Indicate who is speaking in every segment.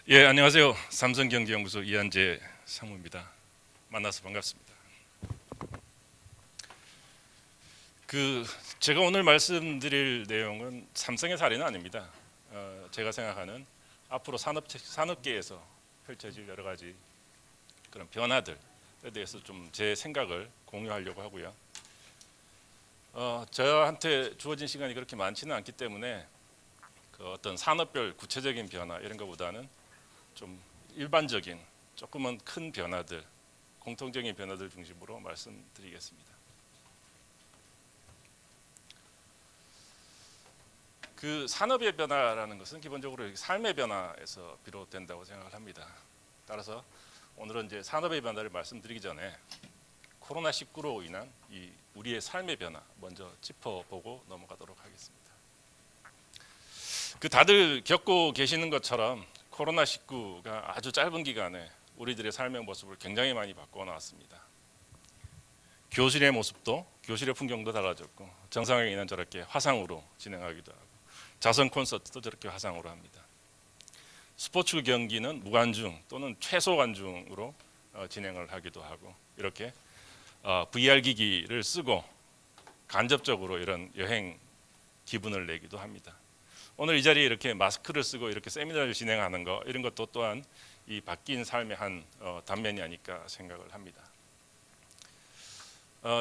Speaker 1: 예, 안녕하세요. 삼성경제연구소 이한재 상무입니다. 만나서 반갑습니다. 제가 오늘 말씀드릴 내용은 삼성의 사례는 아닙니다. 제가 생각하는 앞으로 산업계에서 펼쳐질 여러 가지 그런 변화들에 대해서 좀 제 생각을 공유하려고 하고요. 저한테 주어진 시간이 그렇게 많지는 않기 때문에 그 어떤 산업별 구체적인 변화 이런 것보다는 좀 일반적인 조금은 큰 변화들, 공통적인 변화들 중심으로 말씀드리겠습니다. 그 산업의 변화라는 것은 기본적으로 삶의 변화에서 비롯된다고 생각을 합니다. 따라서 오늘은 이제 산업의 변화를 말씀드리기 전에 코로나19로 인한 이 우리의 삶의 변화 먼저 짚어보고 넘어가도록 하겠습니다. 다들 겪고 계시는 것처럼 코로나19가 아주 짧은 기간에 우리들의 삶의 모습을 굉장히 많이 바꿔 나왔습니다. 교실의 모습도, 교실의 풍경도 달라졌고, 정상회의는 저렇게 화상으로 진행하기도 하고, 자선 콘서트도 저렇게 화상으로 합니다. 스포츠 경기는 무관중 또는 최소 관중으로 진행을 하기도 하고, 이렇게 VR 기기를 쓰고 간접적으로 이런 여행 기분을 내기도 합니다. 오늘 이 자리에 이렇게 마스크를 쓰고 이렇게 세미나를 진행하는 거 이런 것도 또한 이 바뀐 삶의 한 단면이 아닐까 생각을 합니다.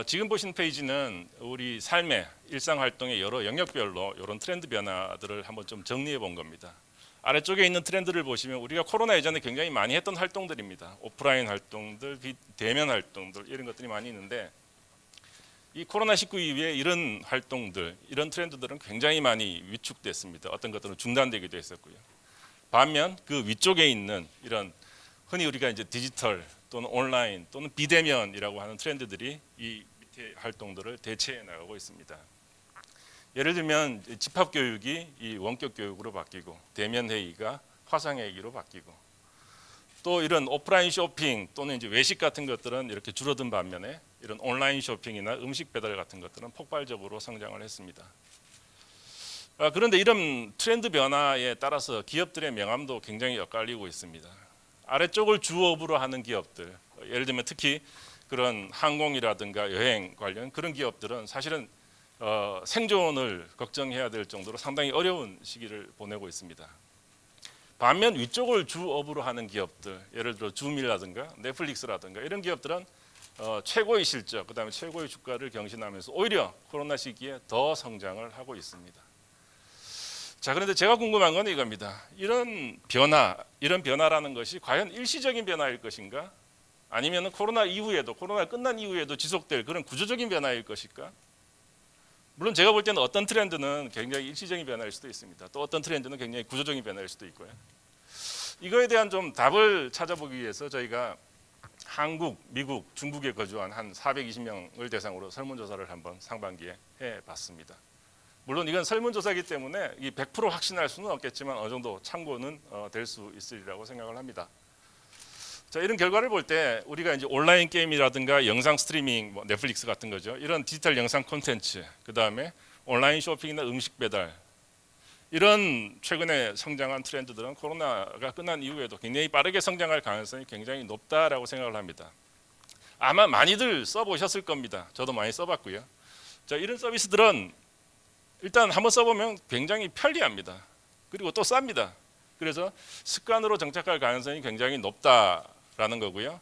Speaker 1: 지금 보신 페이지는 우리 삶의 일상 활동의 여러 영역별로 이런 트렌드 변화들을 한번 좀 정리해 본 겁니다. 아래쪽에 있는 트렌드를 보시면 우리가 코로나 이전에 굉장히 많이 했던 활동들입니다. 오프라인 활동들, 대면 활동들 이런 것들이 많이 있는데 이 코로나19 이후에 이런 활동들, 이런 트렌드들은 굉장히 많이 위축됐습니다. 어떤 것들은 중단되기도 했었고요. 반면 그 위쪽에 있는 이런 흔히 우리가 이제 디지털 또는 온라인 또는 비대면이라고 하는 트렌드들이 이 밑에 활동들을 대체해 나가고 있습니다. 예를 들면 집합 교육이 이 원격 교육으로 바뀌고 대면 회의가 화상 회의로 바뀌고 또 이런 오프라인 쇼핑 또는 이제 외식 같은 것들은 이렇게 줄어든 반면에 이런 온라인 쇼핑이나 음식 배달 같은 것들은 폭발적으로 성장을 했습니다. 그런데 이런 트렌드 변화에 따라서 기업들의 명암도 굉장히 엇갈리고 있습니다. 아래쪽을 주업으로 하는 기업들, 예를 들면 특히 그런 항공이라든가 여행 관련 그런 기업들은 사실은 생존을 걱정해야 될 정도로 상당히 어려운 시기를 보내고 있습니다. 반면 위쪽을 주업으로 하는 기업들, 예를 들어 줌이라든가 넷플릭스라든가 이런 기업들은 최고의 실적, 그다음에 최고의 주가를 경신하면서 오히려 코로나 시기에 더 성장을 하고 있습니다. 자, 그런데 제가 궁금한 건 이겁니다. 이런 변화라는 것이 과연 일시적인 변화일 것인가? 아니면 코로나 이후에도, 코로나 끝난 이후에도 지속될 그런 구조적인 변화일 것일까? 물론 제가 볼 때는 어떤 트렌드는 굉장히 일시적인 변화일 수도 있습니다. 또 어떤 트렌드는 굉장히 구조적인 변화일 수도 있고요. 이거에 대한 좀 답을 찾아보기 위해서 저희가 한국, 미국, 중국에 거주한 한 420명을 대상으로 설문조사를 한번 상반기에 해봤습니다. 물론 이건 설문조사이기 때문에 100% 확신할 수는 없겠지만 어느 정도 참고는 될 수 있으리라고 생각을 합니다. 자, 이런 결과를 볼 때 우리가 이제 온라인 게임이라든가 영상 스트리밍, 넷플릭스 같은 거죠. 이런 디지털 영상 콘텐츠, 그 다음에 온라인 쇼핑이나 음식 배달 이런 최근에 성장한 트렌드들은 코로나가 끝난 이후에도 굉장히 빠르게 성장할 가능성이 굉장히 높다라고 생각을 합니다. 아마 많이들 써보셨을 겁니다. 저도 많이 써봤고요. 자, 이런 서비스들은 일단 한번 써보면 굉장히 편리합니다. 그리고 또 쌉니다. 그래서 습관으로 정착할 가능성이 굉장히 높다라는 거고요.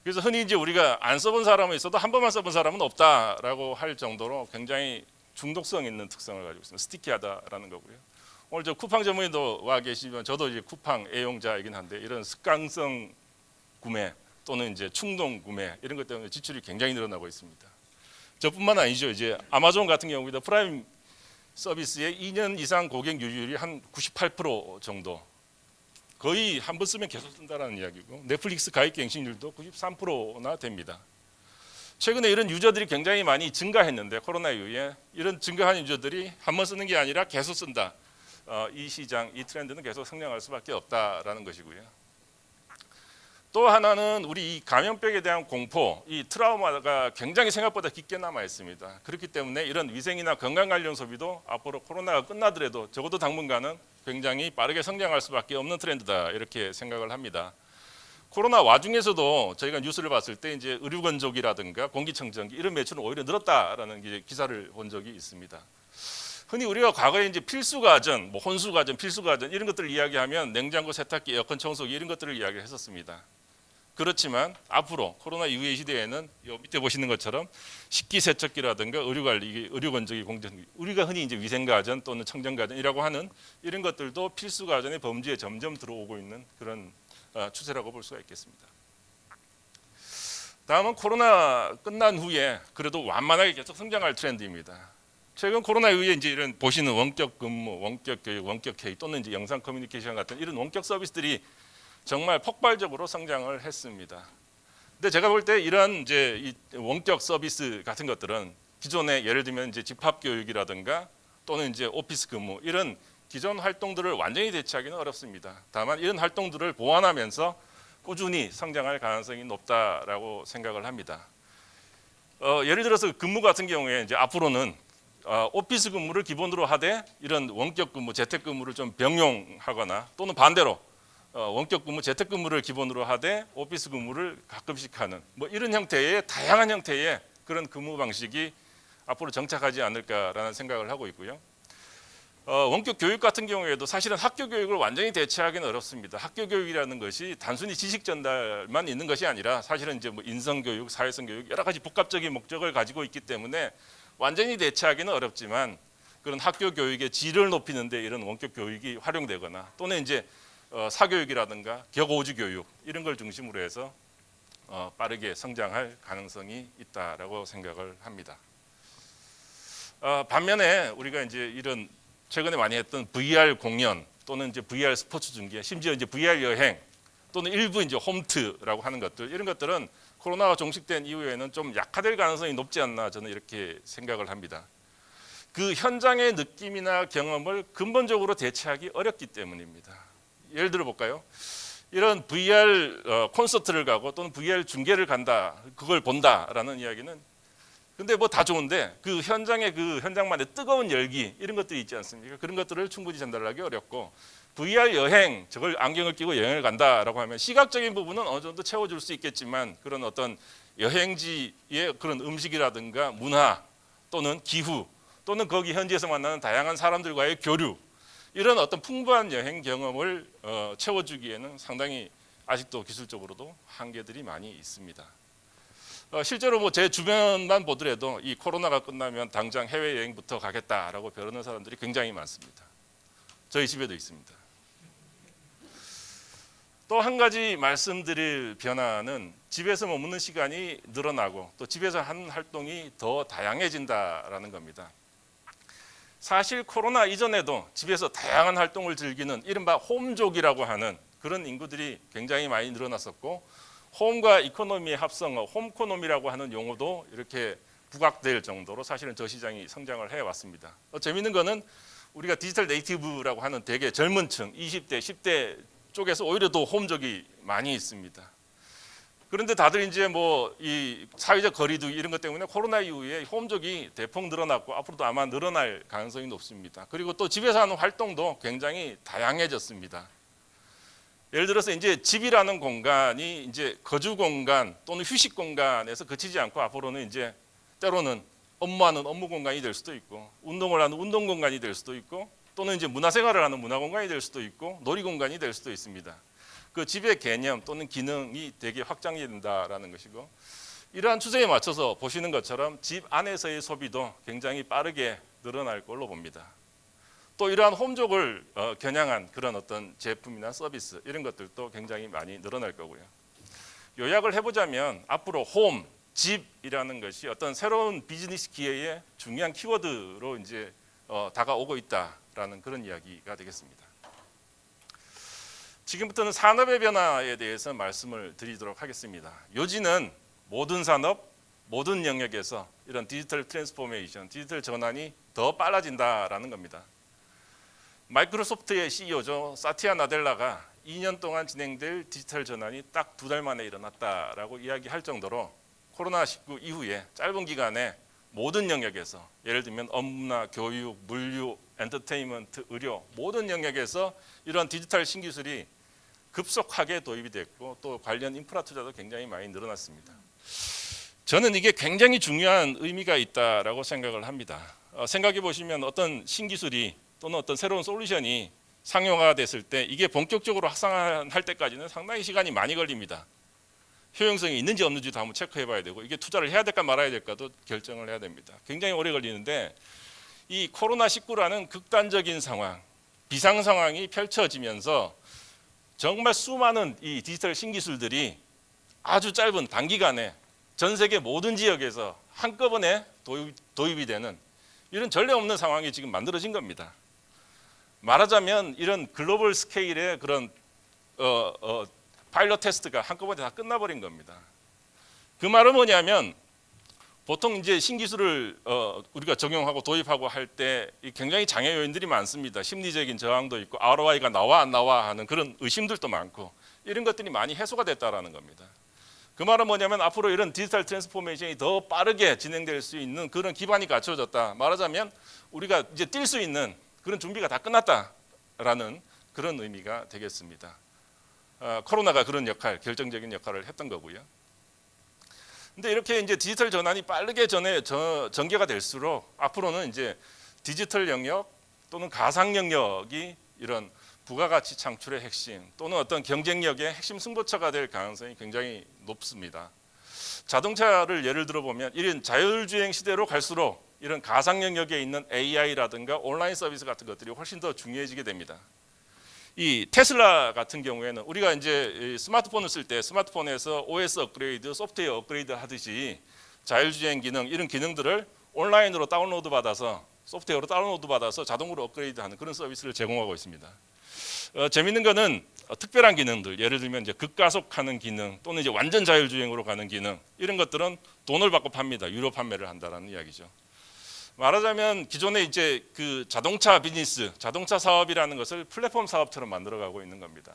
Speaker 1: 그래서 흔히 이제 우리가 안 써본 사람은 있어도 한 번만 써본 사람은 없다라고 할 정도로 굉장히 중독성 있는 특성을 가지고 있습니다. 스티키하다라는 거고요. 오늘 저 쿠팡 전문의도 와 계시면 저도 이제 쿠팡 애용자이긴 한데 이런 습관성 구매 또는 이제 충동 구매 이런 것 때문에 지출이 굉장히 늘어나고 있습니다. 저뿐만 아니죠. 이제 아마존 같은 경우에도 프라임 서비스의 2년 이상 고객 유지율이 한 98% 정도, 거의 한 번 쓰면 계속 쓴다라는 이야기고, 넷플릭스 가입 갱신율도 93%나 됩니다. 최근에 이런 유저들이 굉장히 많이 증가했는데 코로나 이후에 이런 증가한 유저들이 한 번 쓰는 게 아니라 계속 쓴다. 이 시장, 이 트렌드는 계속 성장할 수밖에 없다라는 것이고요. 또 하나는 우리 이 감염병에 대한 공포, 이 트라우마가 굉장히 생각보다 깊게 남아 있습니다. 그렇기 때문에 이런 위생이나 건강 관련 소비도 앞으로 코로나가 끝나더라도 적어도 당분간은 굉장히 빠르게 성장할 수밖에 없는 트렌드다 이렇게 생각을 합니다. 코로나 와중에서도 저희가 뉴스를 봤을 때 이제 의료건조기라든가 공기청정기 이런 매출은 오히려 늘었다라는 기사를 본 적이 있습니다. 흔히 우리가 과거에 이제 필수가전, 뭐 혼수가전, 필수가전 이런 것들을 이야기하면 냉장고, 세탁기, 에어컨 청소기 이런 것들을 이야기했었습니다. 그렇지만 앞으로 코로나 이후의 시대에는 요 밑에 보시는 것처럼 식기세척기라든가 의료관리, 의료건조기, 공정기, 우리가 흔히 이제 위생가전 또는 청정가전이라고 하는 이런 것들도 필수가전의 범주에 점점 들어오고 있는 그런 추세라고 볼 수가 있겠습니다. 다음은 코로나 끝난 후에 그래도 완만하게 계속 성장할 트렌드입니다. 최근 코로나 이후에 이제 이런 보시는 원격 근무, 원격 교육, 원격 회의 또는 이제 영상 커뮤니케이션 같은 이런 원격 서비스들이 정말 폭발적으로 성장을 했습니다. 근데 제가 볼 때 이런 이제 이 원격 서비스 같은 것들은 기존에 예를 들면 이제 집합 교육이라든가 또는 이제 오피스 근무 이런 기존 활동들을 완전히 대체하기는 어렵습니다. 다만 이런 활동들을 보완하면서 꾸준히 성장할 가능성이 높다라고 생각을 합니다. 예를 들어서 근무 같은 경우에 이제 앞으로는 오피스 근무를 기본으로 하되 이런 원격 근무, 재택 근무를 좀 병용하거나 또는 반대로 원격 근무, 재택 근무를 기본으로 하되 오피스 근무를 가끔씩 하는 뭐 이런 형태의 다양한 형태의 그런 근무 방식이 앞으로 정착하지 않을까라는 생각을 하고 있고요. 원격 교육 같은 경우에도 사실은 학교 교육을 완전히 대체하기는 어렵습니다. 학교 교육이라는 것이 단순히 지식 전달만 있는 것이 아니라 사실은 이제 뭐 인성 교육, 사회성 교육 여러 가지 복합적인 목적을 가지고 있기 때문에 완전히 대체하기는 어렵지만 그런 학교 교육의 질을 높이는 데 이런 원격 교육이 활용되거나 또는 이제 사교육이라든가 격오주 교육 이런 걸 중심으로 해서 빠르게 성장할 가능성이 있다라고 생각을 합니다. 반면에 우리가 이제 이런 최근에 많이 했던 VR 공연 또는 이제 VR 스포츠 중계, 심지어 이제 VR 여행 또는 일부 이제 홈트라고 하는 것들 이런 것들은 코로나가 종식된 이후에는 좀 약화될 가능성이 높지 않나 저는 이렇게 생각을 합니다. 그 현장의 느낌이나 경험을 근본적으로 대체하기 어렵기 때문입니다. 예를 들어 볼까요? 이런 VR 콘서트를 가고 또는 VR 중계를 간다, 그걸 본다라는 이야기는 근데 뭐 다 좋은데 그 현장의 그 현장만의 뜨거운 열기 이런 것들이 있지 않습니까? 그런 것들을 충분히 전달하기 어렵고 VR 여행, 저걸 안경을 끼고 여행을 간다라고 하면 시각적인 부분은 어느 정도 채워줄 수 있겠지만 그런 어떤 여행지의 그런 음식이라든가 문화 또는 기후 또는 거기 현지에서 만나는 다양한 사람들과의 교류 이런 어떤 풍부한 여행 경험을 채워주기에는 상당히 아직도 기술적으로도 한계들이 많이 있습니다. 실제로 뭐 제 주변만 보더라도 이 코로나가 끝나면 당장 해외여행부터 가겠다라고 벼르는 사람들이 굉장히 많습니다. 저희 집에도 있습니다. 또 한 가지 말씀드릴 변화는 집에서 머무는 시간이 늘어나고 또 집에서 하는 활동이 더 다양해진다라는 겁니다. 사실 코로나 이전에도 집에서 다양한 활동을 즐기는 이른바 홈족이라고 하는 그런 인구들이 굉장히 많이 늘어났었고 홈과 이코노미의 합성어, 홈코노미라고 하는 용어도 이렇게 부각될 정도로 사실은 저 시장이 성장을 해왔습니다. 재미있는 거는 우리가 디지털 네이티브라고 하는 되게 젊은 층, 20대, 10대 쪽에서 오히려 더 홈족이 많이 있습니다. 그런데 다들 이제 뭐 이 사회적 거리두기 이런 것 때문에 코로나 이후에 홈족이 대폭 늘어났고 앞으로도 아마 늘어날 가능성이 높습니다. 그리고 또 집에서 하는 활동도 굉장히 다양해졌습니다. 예를 들어서 이제 집이라는 공간이 이제 거주 공간 또는 휴식 공간에서 그치지 않고 앞으로는 이제 때로는 업무하는 업무 공간이 될 수도 있고 운동을 하는 운동 공간이 될 수도 있고 또는 이제 문화생활을 하는 문화 공간이 될 수도 있고 놀이 공간이 될 수도 있습니다. 그 집의 개념 또는 기능이 되게 확장이 된다라는 것이고 이러한 추세에 맞춰서 보시는 것처럼 집 안에서의 소비도 굉장히 빠르게 늘어날 걸로 봅니다. 또 이러한 홈족을 겨냥한 그런 어떤 제품이나 서비스 이런 것들도 굉장히 많이 늘어날 거고요. 요약을 해보자면 앞으로 홈, 집이라는 것이 어떤 새로운 비즈니스 기회의 중요한 키워드로 이제 다가오고 있다라는 그런 이야기가 되겠습니다. 지금부터는 산업의 변화에 대해서 말씀을 드리도록 하겠습니다. 요지는 모든 산업, 모든 영역에서 이런 디지털 트랜스포메이션, 디지털 전환이 더 빨라진다라는 겁니다. 마이크로소프트의 CEO죠. 사티아 나델라가 2년 동안 진행될 디지털 전환이 딱 2달 만에 일어났다라고 이야기할 정도로 코로나19 이후에 짧은 기간에 모든 영역에서 예를 들면 업무나 교육, 물류, 엔터테인먼트, 의료 모든 영역에서 이런 디지털 신기술이 급속하게 도입이 됐고 또 관련 인프라 투자도 굉장히 많이 늘어났습니다. 저는 이게 굉장히 중요한 의미가 있다라고 생각을 합니다. 생각해 보시면 어떤 신기술이 또는 어떤 새로운 솔루션이 상용화가 됐을 때 이게 본격적으로 확산할 때까지는 상당히 시간이 많이 걸립니다. 효용성이 있는지 없는지도 한번 체크해 봐야 되고 이게 투자를 해야 될까 말아야 될까도 결정을 해야 됩니다. 굉장히 오래 걸리는데 이 코로나19라는 극단적인 상황, 비상 상황이 펼쳐지면서 정말 수많은 이 디지털 신기술들이 아주 짧은 단기간에 전 세계 모든 지역에서 한꺼번에 도입이 되는 이런 전례 없는 상황이 지금 만들어진 겁니다. 말하자면 이런 글로벌 스케일의 그런 파일럿 테스트가 한꺼번에 다 끝나버린 겁니다. 그 말은 뭐냐면 보통 이제 신기술을 우리가 적용하고 도입하고 할 때 굉장히 장애 요인들이 많습니다. 심리적인 저항도 있고 ROI가 나와 안 나와 하는 그런 의심들도 많고 이런 것들이 많이 해소가 됐다라는 겁니다. 그 말은 뭐냐면 앞으로 이런 디지털 트랜스포메이션이 더 빠르게 진행될 수 있는 그런 기반이 갖춰졌다. 말하자면 우리가 이제 뛸 수 있는 그런 준비가 다 끝났다라는 그런 의미가 되겠습니다. 코로나가 그런 결정적인 역할을 했던 거고요. 근데 이렇게 이제 디지털 전환이 빠르게 전개가 될수록 앞으로는 이제 디지털 영역 또는 가상 영역이 이런 부가가치 창출의 핵심 또는 어떤 경쟁력의 핵심 승부처가 될 가능성이 굉장히 높습니다. 자동차를 예를 들어보면 이런 자율주행 시대로 갈수록 이런 가상 영역에 있는 AI라든가 온라인 서비스 같은 것들이 훨씬 더 중요해지게 됩니다. 이 테슬라 같은 경우에는 우리가 이제 스마트폰을 쓸 때 스마트폰에서 OS 업그레이드, 소프트웨어 업그레이드 하듯이 자율주행 기능 이런 기능들을 온라인으로 다운로드 받아서 소프트웨어로 다운로드 받아서 자동으로 업그레이드하는 그런 서비스를 제공하고 있습니다. 재밌는 거는 특별한 기능들, 예를 들면 이제 극가속하는 기능 또는 이제 완전 자율주행으로 가는 기능 이런 것들은 돈을 받고 팝니다. 유료 판매를 한다라는 이야기죠. 말하자면 기존에 이제 그 자동차 비즈니스, 자동차 사업이라는 것을 플랫폼 사업처럼 만들어가고 있는 겁니다.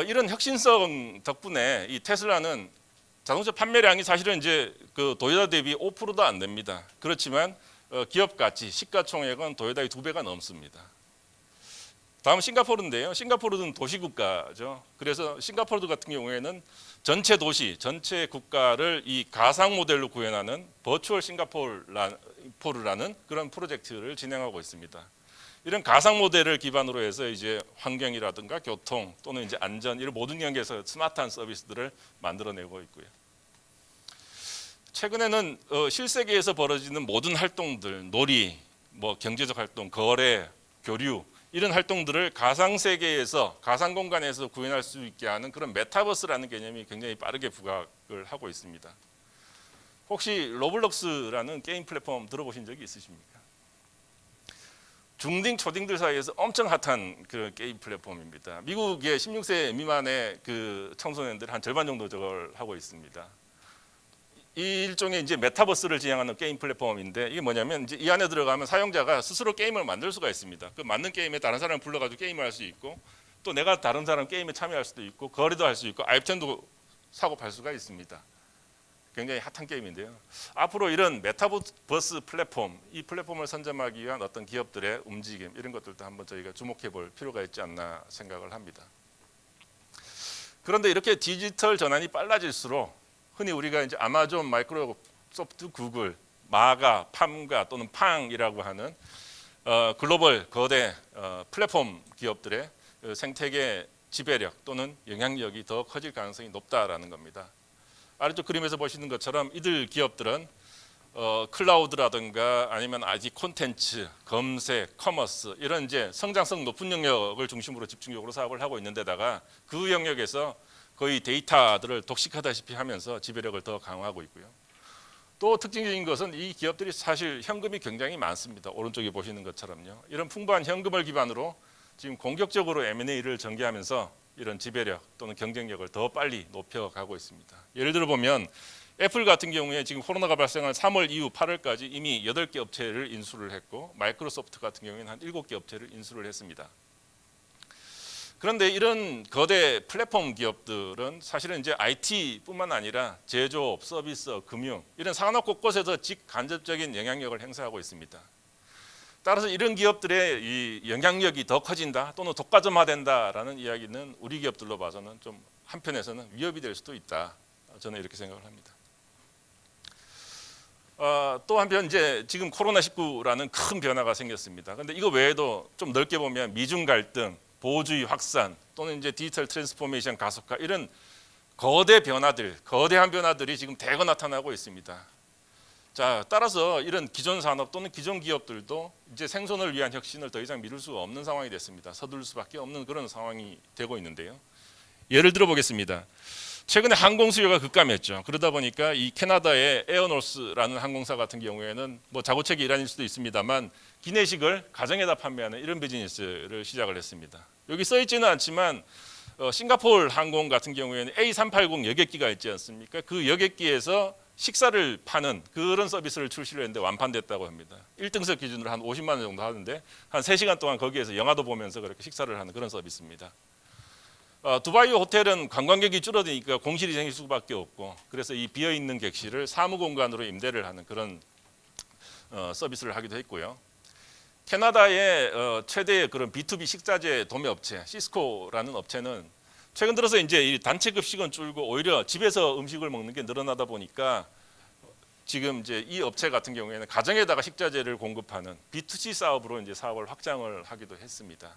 Speaker 1: 이런 혁신성 덕분에 이 테슬라는 자동차 판매량이 사실은 이제 그 도요타 대비 5%도 안 됩니다. 그렇지만 기업 가치, 시가총액은 도요타의 2배가 넘습니다. 다음 싱가포르인데요. 싱가포르는 도시국가죠. 그래서 싱가포르 같은 경우에는 전체 도시, 전체 국가를 이 가상 모델로 구현하는 버추얼 싱가포르라는 그런 프로젝트를 진행하고 있습니다. 이런 가상 모델을 기반으로 해서 이제 환경이라든가 교통 또는 이제 안전 이런 모든 영역에서 스마트한 서비스들을 만들어내고 있고요. 최근에는 실세계에서 벌어지는 모든 활동들, 놀이, 뭐 경제적 활동, 거래, 교류 이런 활동들을 가상 세계에서 가상 공간에서 구현할 수 있게 하는 그런 메타버스라는 개념이 굉장히 빠르게 부각을 하고 있습니다. 혹시 로블록스라는 게임 플랫폼 들어보신 적이 있으십니까? 중딩 초딩들 사이에서 엄청 핫한 그 게임 플랫폼입니다. 미국의 16세 미만의 그 청소년들 한 절반 정도 저걸 하고 있습니다. 이 일종의 이제 메타버스를 지향하는 게임 플랫폼인데 이게 뭐냐면 이제 이 안에 들어가면 사용자가 스스로 게임을 만들 수가 있습니다. 그 만든 게임에 다른 사람을 불러가지고 게임을 할 수 있고 또 내가 다른 사람 게임에 참여할 수도 있고 거래도 할 수 있고 아이템도 사고 팔 수가 있습니다. 굉장히 핫한 게임인데요. 앞으로 이런 메타버스 플랫폼, 이 플랫폼을 선점하기 위한 어떤 기업들의 움직임 이런 것들도 한번 저희가 주목해 볼 필요가 있지 않나 생각을 합니다. 그런데 이렇게 디지털 전환이 빨라질수록 흔히 우리가 이제 아마존, 마이크로소프트, 구글, 마가, 팜가 또는 팡이라고 하는 글로벌 거대 플랫폼 기업들의 생태계 지배력 또는 영향력이 더 커질 가능성이 높다라는 겁니다. 아래쪽 그림에서 보시는 것처럼 이들 기업들은 클라우드라든가 아니면 IT 콘텐츠, 검색, 커머스 이런 이제 성장성 높은 영역을 중심으로 집중적으로 사업을 하고 있는데다가 그 영역에서 거의 데이터들을 독식하다시피 하면서 지배력을 더 강화하고 있고요. 또 특징적인 것은 이 기업들이 사실 현금이 굉장히 많습니다. 오른쪽에 보시는 것처럼요. 이런 풍부한 현금을 기반으로 지금 공격적으로 M&A를 전개하면서 이런 지배력 또는 경쟁력을 더 빨리 높여가고 있습니다. 예를 들어 보면 애플 같은 경우에 지금 코로나가 발생한 3월 이후 8월까지 이미 8개 업체를 인수를 했고 마이크로소프트 같은 경우에는 한 7개 업체를 인수를 했습니다. 그런데 이런 거대 플랫폼 기업들은 사실은 이제 IT뿐만 아니라 제조업, 서비스, 금융 이런 산업 곳곳에서 직간접적인 영향력을 행사하고 있습니다. 따라서 이런 기업들의 이 영향력이 더 커진다 또는 독과점화된다라는 이야기는 우리 기업들로 봐서는 좀 한편에서는 위협이 될 수도 있다. 저는 이렇게 생각을 합니다. 또 한편 이제 지금 코로나19라는 큰 변화가 생겼습니다. 그런데 이거 외에도 좀 넓게 보면 미중 갈등, 보호주의 확산 또는 이제 디지털 트랜스포메이션 가속화 이런 거대한 변화들이 지금 대거 나타나고 있습니다. 자, 따라서 이런 기존 산업 또는 기존 기업들도 이제 생존을 위한 혁신을 더 이상 미룰 수가 없는 상황이 됐습니다. 서둘 수밖에 없는 그런 상황이 되고 있는데요. 예를 들어 보겠습니다. 최근에 항공 수요가 급감했죠. 그러다 보니까 이 캐나다의 에어노스라는 항공사 같은 경우에는 뭐 자구책이 일환일 수도 있습니다만 기내식을 가정에다 판매하는 이런 비즈니스를 시작을 했습니다. 여기 써 있지는 않지만 싱가포르 항공 같은 경우에는 A380 여객기가 있지 않습니까? 그 여객기에서 식사를 파는 그런 서비스를 출시를 했는데 완판됐다고 합니다. 1등석 기준으로 한 50만 원 정도 하는데 한 3시간 동안 거기에서 영화도 보면서 그렇게 식사를 하는 그런 서비스입니다. 두바이 호텔은 관광객이 줄어드니까 공실이 생길 수밖에 없고 그래서 이 비어있는 객실을 사무공간으로 임대를 하는 그런 서비스를 하기도 했고요. 캐나다의 최대의 그런 B2B 식자재 도매 업체 시스코라는 업체는 최근 들어서 이제 이 단체 급식은 줄고 오히려 집에서 음식을 먹는 게 늘어나다 보니까 지금 이제 이 업체 같은 경우에는 가정에다가 식자재를 공급하는 B2C 사업으로 이제 사업을 확장을 하기도 했습니다.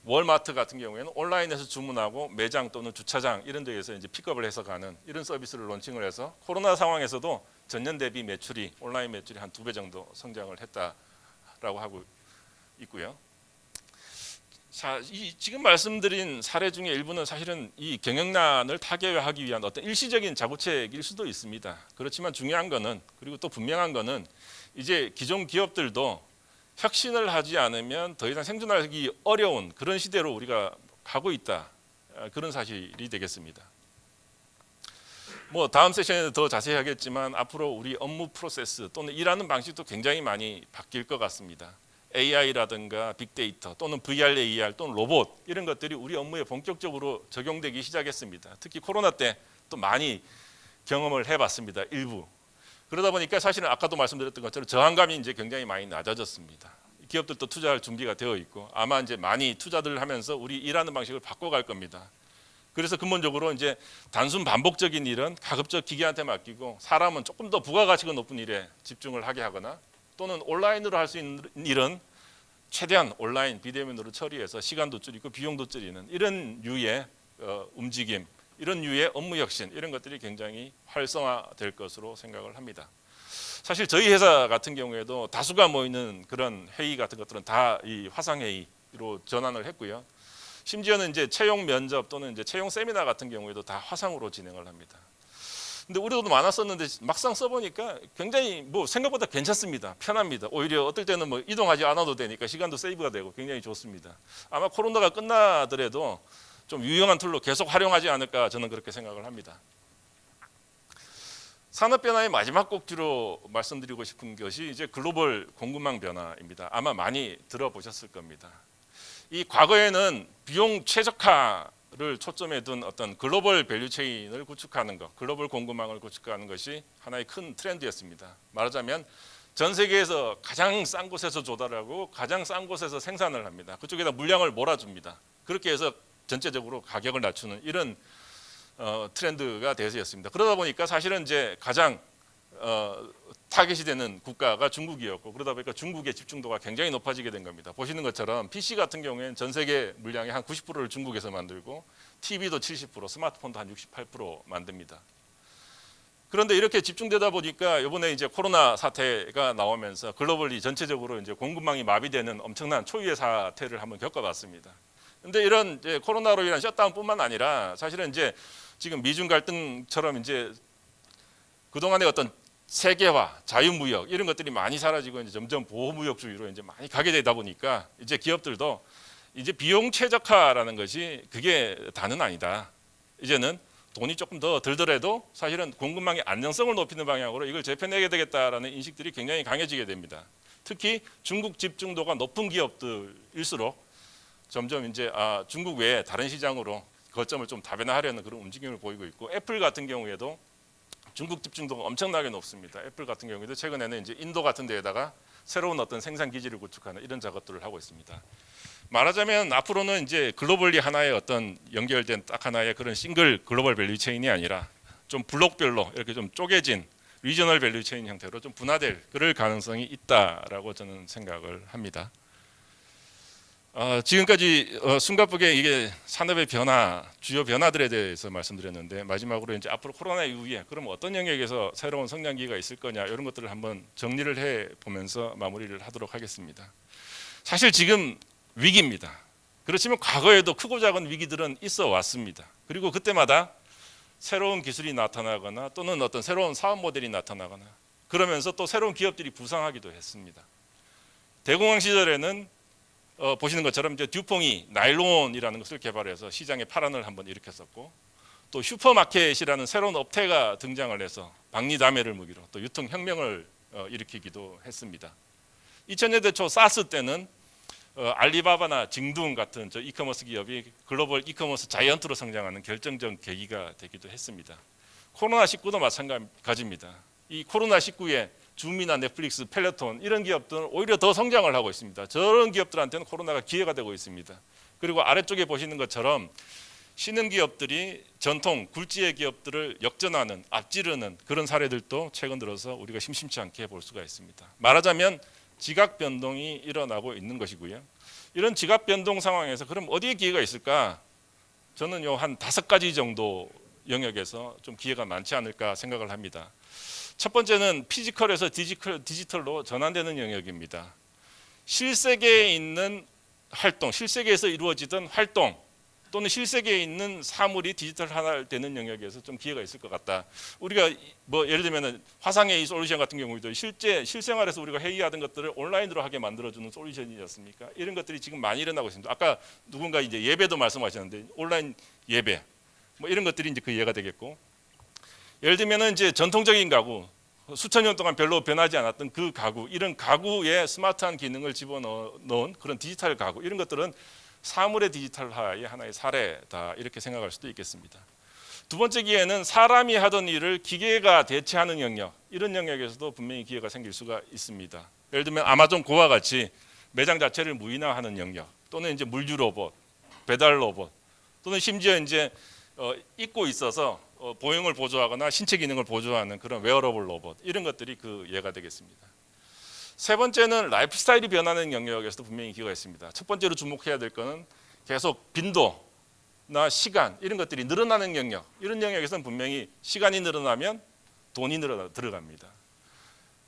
Speaker 1: 월마트 같은 경우에는 온라인에서 주문하고 매장 또는 주차장 이런 데에서 이제 픽업을 해서 가는 이런 서비스를 론칭을 해서 코로나 상황에서도 전년 대비 매출이 온라인 매출이 한 2배 정도 성장을 했다라고 하고 있고요. 자, 지금 말씀드린 사례 중에 일부는 사실은 이 경영난을 타개하기 위한 어떤 일시적인 자구책일 수도 있습니다. 그렇지만 중요한 거는 그리고 또 분명한 거는 이제 기존 기업들도 혁신을 하지 않으면 더 이상 생존하기 어려운 그런 시대로 우리가 가고 있다. 그런 사실이 되겠습니다. 뭐 다음 세션에도 더 자세히 하겠지만 앞으로 우리 업무 프로세스 또는 일하는 방식도 굉장히 많이 바뀔 것 같습니다. AI라든가 빅데이터 또는 VR, AR 또는 로봇 이런 것들이 우리 업무에 본격적으로 적용되기 시작했습니다. 특히 코로나 때 또 많이 경험을 해봤습니다. 일부. 그러다 보니까 사실은 아까도 말씀드렸던 것처럼 저항감이 이제 굉장히 많이 낮아졌습니다. 기업들도 투자할 준비가 되어 있고 아마 이제 많이 투자들을 하면서 우리 일하는 방식을 바꿔갈 겁니다. 그래서 근본적으로 이제 단순 반복적인 일은 가급적 기계한테 맡기고 사람은 조금 더 부가가치가 높은 일에 집중을 하게 하거나 또는 온라인으로 할 수 있는 일은 최대한 온라인 비대면으로 처리해서 시간도 줄이고 비용도 줄이는 이런 유의 움직임, 이런 유의 업무 혁신 이런 것들이 굉장히 활성화될 것으로 생각을 합니다. 사실 저희 회사 같은 경우에도 다수가 모이는 그런 회의 같은 것들은 다 이 화상회의로 전환을 했고요. 심지어는 이제 채용 면접 또는 이제 채용 세미나 같은 경우에도 다 화상으로 진행을 합니다. 근데 우리도 많았었는데 막상 써보니까 굉장히 뭐 생각보다 괜찮습니다. 편합니다. 오히려 어떨 때는 뭐 이동하지 않아도 되니까 시간도 세이브가 되고 굉장히 좋습니다. 아마 코로나가 끝나더라도 좀 유용한 툴로 계속 활용하지 않을까 저는 그렇게 생각을 합니다. 산업 변화의 마지막 꼭지로 말씀드리고 싶은 것이 이제 글로벌 공급망 변화입니다. 아마 많이 들어보셨을 겁니다. 이 과거에는 비용 최적화를 초점에 둔 어떤 글로벌 밸류체인을 구축하는 것, 글로벌 공급망을 구축하는 것이 하나의 큰 트렌드였습니다. 말하자면 전 세계에서 가장 싼 곳에서 조달하고 가장 싼 곳에서 생산을 합니다. 그쪽에다 물량을 몰아줍니다. 그렇게 해서 전체적으로 가격을 낮추는 이런 트렌드가 대세였습니다. 그러다 보니까 사실은 이제 가장 타겟이 되는 국가가 중국이었고 그러다 보니까 중국의 집중도가 굉장히 높아지게 된 겁니다. 보시는 것처럼 PC 같은 경우에는 전 세계 물량의 한 90%를 중국에서 만들고 TV도 70%, 스마트폰도 한 68% 만듭니다. 그런데 이렇게 집중되다 보니까 이번에 이제 코로나 사태가 나오면서 글로벌리 전체적으로 이제 공급망이 마비되는 엄청난 초유의 사태를 한번 겪어봤습니다. 근데 이런 이제 코로나로 인한 셧다운뿐만 아니라 사실은 이제 지금 미중 갈등처럼 이제 그동안의 어떤 세계화, 자유무역 이런 것들이 많이 사라지고 이제 점점 보호무역주의로 이제 많이 가게 되다 보니까 이제 기업들도 이제 비용 최적화라는 것이 그게 다는 아니다. 이제는 돈이 조금 더 들더라도 사실은 공급망의 안정성을 높이는 방향으로 이걸 재편해야 되겠다라는 인식들이 굉장히 강해지게 됩니다. 특히 중국 집중도가 높은 기업들일수록 점점 이제 중국 외에 다른 시장으로 거점을 좀 다변화하려는 그런 움직임을 보이고 있고 애플 같은 경우에도 중국 집중도가 엄청나게 높습니다. 애플 같은 경우에도 최근에는 이제 인도 같은 데에다가 새로운 어떤 생산 기지를 구축하는 이런 작업들을 하고 있습니다. 말하자면 앞으로는 이제 글로벌리 하나의 어떤 연결된 딱 하나의 그런 싱글 글로벌 밸류 체인이 아니라 좀 블록별로 이렇게 좀 쪼개진 리저널 밸류 체인 형태로 좀 분화될 그럴 가능성이 있다라고 저는 생각을 합니다. 지금까지 숨가쁘게 이게 산업의 변화, 주요 변화들에 대해서 말씀드렸는데 마지막으로 이제 앞으로 코로나 이후에 그럼 어떤 영역에서 새로운 성장기가 있을 거냐 이런 것들을 한번 정리를 해 보면서 마무리를 하도록 하겠습니다. 사실 지금 위기입니다. 그렇지만 과거에도 크고 작은 위기들은 있어 왔습니다. 그리고 그때마다 새로운 기술이 나타나거나 또는 어떤 새로운 사업 모델이 나타나거나 그러면서 또 새로운 기업들이 부상하기도 했습니다. 대공황 시절에는 보시는 것처럼 이제 듀퐁이 나일론이라는 것을 개발해서 시장에 파란을 한번 일으켰었고 또 슈퍼마켓이라는 새로운 업태가 등장을 해서 박리담회를 무기로 또 유통혁명을 일으키기도 했습니다. 2000년대 초 사스 때는 알리바바나 징둥 같은 저 이커머스 기업이 글로벌 이커머스 자이언트로 성장하는 결정적 계기가 되기도 했습니다. 코로나19도 마찬가지입니다. 이 코로나19에 줌이나 넷플릭스, 펠레톤 이런 기업들은 오히려 더 성장을 하고 있습니다. 저런 기업들한테는 코로나가 기회가 되고 있습니다. 그리고 아래쪽에 보시는 것처럼 신흥 기업들이 전통 굴지의 기업들을 역전하는 앞지르는 그런 사례들도 최근 들어서 우리가 심심치 않게 볼 수가 있습니다. 말하자면 지각 변동이 일어나고 있는 것이고요. 이런 지각 변동 상황에서 그럼 어디에 기회가 있을까? 저는 한 5가지 정도 영역에서 좀 기회가 많지 않을까 생각을 합니다. 첫 번째는 피지컬에서 디지털로 전환되는 영역입니다. 실세계에 있는 활동, 실세계에서 이루어지던 활동 또는 실세계에 있는 사물이 디지털화되는 영역에서 좀 기회가 있을 것 같다. 우리가 뭐 예를 들면 화상의 이 솔루션 같은 경우도 실생활에서 우리가 회의하던 것들을 온라인으로 하게 만들어주는 솔루션이었습니까? 이런 것들이 지금 많이 일어나고 있습니다. 아까 누군가 이제 예배도 말씀하셨는데 온라인 예배 뭐 이런 것들이 이제 그 예가 되겠고. 예를 들면 이제 전통적인 가구, 수천 년 동안 별로 변하지 않았던 그 가구, 이런 가구에 스마트한 기능을 집어넣은 그런 디지털 가구, 이런 것들은 사물의 디지털화의 하나의 사례다 이렇게 생각할 수도 있겠습니다. 두 번째 기회는 사람이 하던 일을 기계가 대체하는 영역, 이런 영역에서도 분명히 기회가 생길 수가 있습니다. 예를 들면 아마존 고와 같이 매장 자체를 무인화하는 영역, 또는 이제 물류 로봇, 배달 로봇, 또는 심지어 이제 입고 있어서 보행을 보조하거나 신체 기능을 보조하는 그런 웨어러블 로봇 이런 것들이 그 예가 되겠습니다. 세 번째는 라이프 스타일이 변하는 영역에서도 분명히 기회가 있습니다. 첫 번째로 주목해야 될 것은 계속 빈도나 시간 이런 것들이 늘어나는 영역, 이런 영역에서는 분명히 시간이 늘어나면 돈이 들어갑니다.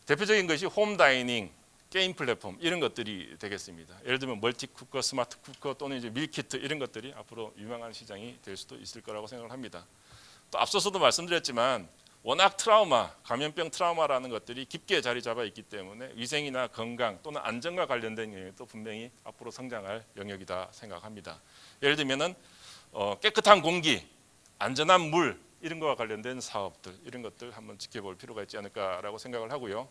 Speaker 1: 대표적인 것이 홈 다이닝, 게임 플랫폼 이런 것들이 되겠습니다. 예를 들면 멀티 쿠커, 스마트 쿠커 또는 이제 밀키트 이런 것들이 앞으로 유명한 시장이 될 수도 있을 거라고 생각을 합니다. 또 앞서서도 말씀드렸지만 워낙 트라우마, 감염병 트라우마라는 것들이 깊게 자리 잡아 있기 때문에 위생이나 건강 또는 안전과 관련된 영역도 분명히 앞으로 성장할 영역이다 생각합니다. 예를 들면은 깨끗한 공기, 안전한 물 이런 거와 관련된 사업들 이런 것들 한번 지켜볼 필요가 있지 않을까라고 생각을 하고요.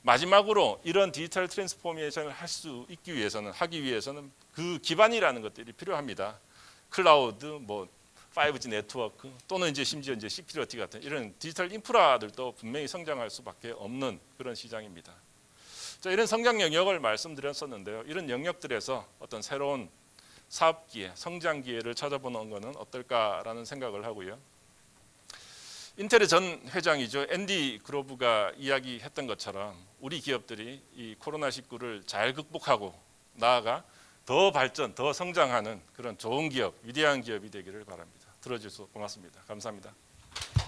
Speaker 1: 마지막으로 이런 디지털 트랜스포메이션을 하기 위해서는 그 기반이라는 것들이 필요합니다. 클라우드, 뭐 5G 네트워크 또는 이제 심지어 이제 시큐리티 같은 이런 디지털 인프라들도 분명히 성장할 수밖에 없는 그런 시장입니다. 자, 이런 성장 영역을 말씀드렸었는데요. 이런 영역들에서 어떤 새로운 사업 기회, 성장 기회를 찾아보는 것은 어떨까라는 생각을 하고요. 인텔의 전 회장이죠. 앤디 그로브가 이야기했던 것처럼 우리 기업들이 이 코로나19를 잘 극복하고 나아가 더 발전, 더 성장하는 그런 좋은 기업, 위대한 기업이 되기를 바랍니다. 들어주셔서 고맙습니다. 감사합니다.